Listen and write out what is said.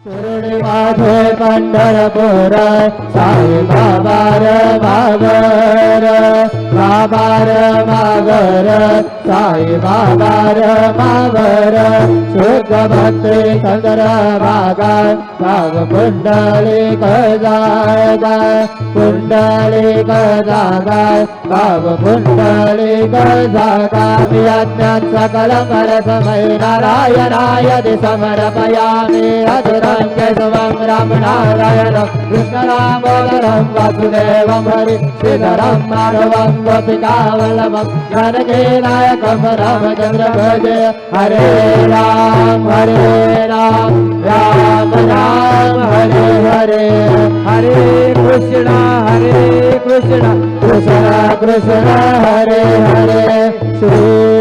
सुरडी माझे पंढरपूर साई बाबार मागर बाबार मागर साई बाबार मागर शुद्ध भक्ती चंद्र भागाय भाग कुंडली जागाय कुंडली जागाय भाग कुंडली जागाय अज्ञान सकल कर समय नारायणाय समर्पयामि अधुरंजस्वं राम नारायण कृष्ण दामोदरं वासुदेवं हरि श्रीधरं माधवं गोपिकावल्लभं जानकी नायकं रामचन्द्र भजे हरे राम राम राम हरे हरे हरे कृष्ण कृष्ण कृष्ण हरे हरे श्री